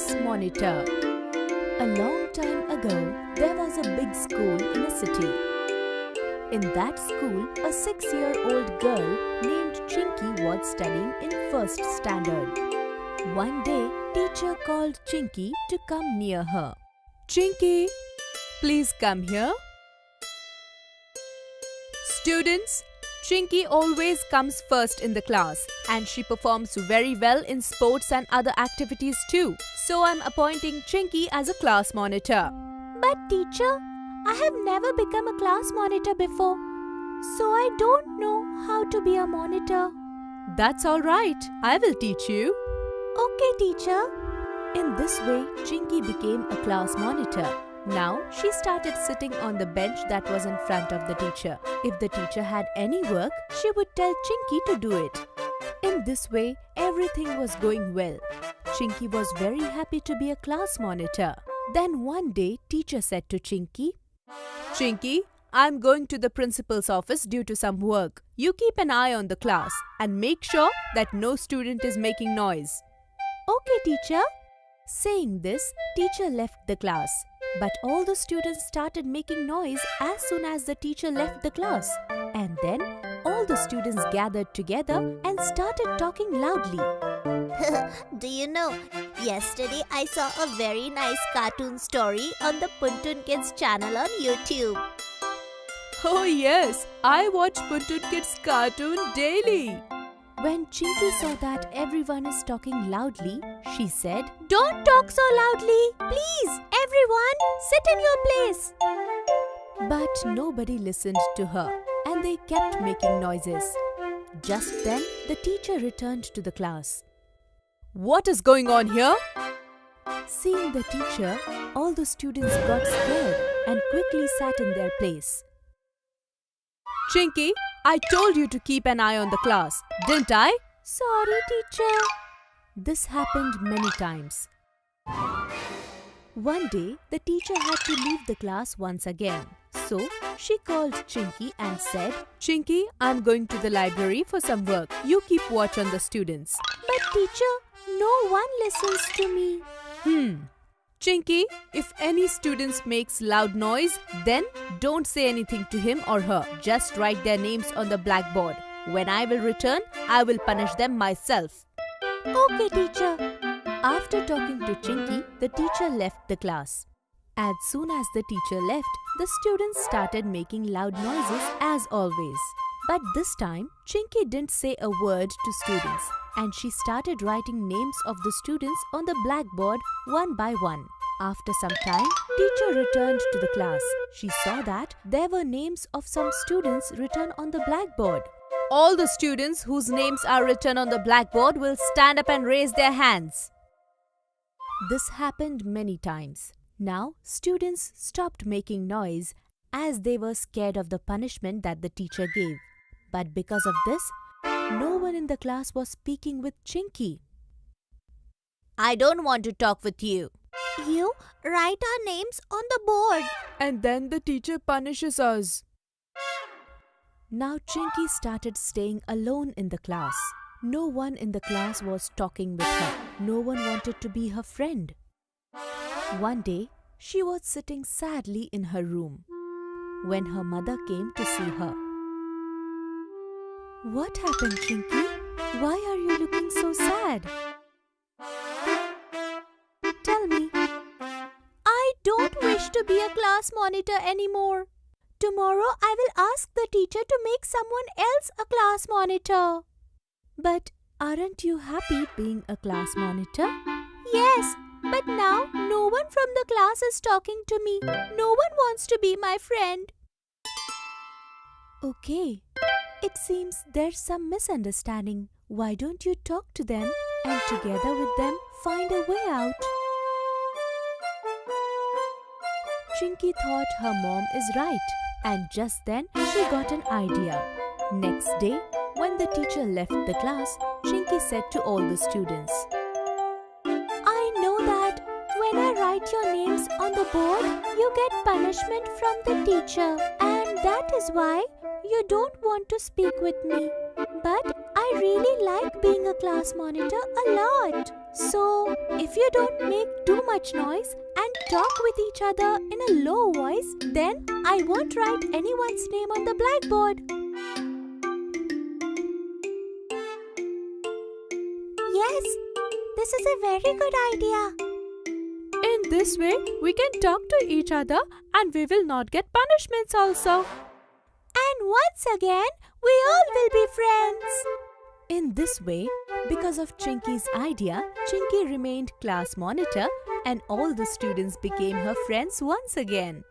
class monitor. A long time ago, there was a big school in a city. In that school, a 6-year-old girl named Chinky was studying in first standard. One day, teacher called Chinky to come near her. Chinky, please come here. Students, Chinky always comes first in the class and she performs very well in sports and other activities too. So I'm appointing Chinky as a class monitor. But teacher, I have never become a class monitor before. So I don't know how to be a monitor. That's alright. I will teach you. Okay, teacher. In this way, Chinky became a class monitor. Now, she started sitting on the bench that was in front of the teacher. If the teacher had any work, she would tell Chinky to do it. In this way, everything was going well. Chinky was very happy to be a class monitor. Then one day, teacher said to Chinky, Chinky, I'm going to the principal's office due to some work. You keep an eye on the class and make sure that no student is making noise. Okay, teacher. Saying this, teacher left the class. But all the students started making noise as soon as the teacher left the class. And then all the students gathered together and started talking loudly. Do you know, yesterday I saw a very nice cartoon story on the Puntun Kids channel on YouTube. Oh yes, I watch Puntun Kids cartoon daily. When Chinky saw that everyone is talking loudly, she said, Don't talk so loudly. Please, everyone, sit in your place. But nobody listened to her and they kept making noises. Just then, the teacher returned to the class. What is going on here? Seeing the teacher, all the students got scared and quickly sat in their place. Chinky, I told you to keep an eye on the class, didn't I? Sorry, teacher. This happened many times. One day, the teacher had to leave the class once again. So, she called Chinky and said, Chinky, I'm going to the library for some work. You keep watch on the students. But teacher, no one listens to me. Chinky, if any students makes loud noise, then don't say anything to him or her. Just write their names on the blackboard. When I will return, I will punish them myself. Okay, teacher. After talking to Chinky, the teacher left the class. As soon as the teacher left, the students started making loud noises as always. But this time, Chinky didn't say a word to students and she started writing names of the students on the blackboard one by one. After some time, teacher returned to the class. She saw that there were names of some students written on the blackboard. All the students whose names are written on the blackboard will stand up and raise their hands. This happened many times. Now, students stopped making noise as they were scared of the punishment that the teacher gave. But because of this, no one in the class was speaking with Chinky. I don't want to talk with you. You write our names on the board. And then the teacher punishes us. Now Chinky started staying alone in the class. No one in the class was talking with her. No one wanted to be her friend. One day, she was sitting sadly in her room when her mother came to see her. What happened, Chinky? Why are you looking so sad? Tell me. I don't wish to be a class monitor anymore. Tomorrow I will ask the teacher to make someone else a class monitor. But aren't you happy being a class monitor? Yes, but now no one from the class is talking to me. No one wants to be my friend. Okay. It seems there's some misunderstanding. Why don't you talk to them and together with them find a way out? Chinky thought her mom is right and just then she got an idea. Next day, when the teacher left the class, Chinky said to all the students, I know that when I write your names on the board, you get punishment from the teacher and that is why you don't want to speak with me. But I I really like being a class monitor a lot. So, if you don't make too much noise and talk with each other in a low voice, then I won't write anyone's name on the blackboard. Yes, this is a very good idea. In this way, we can talk to each other and we will not get punishments also. And once again, we all will be friends. In this way, because of Chinky's idea, Chinky remained class monitor and all the students became her friends once again.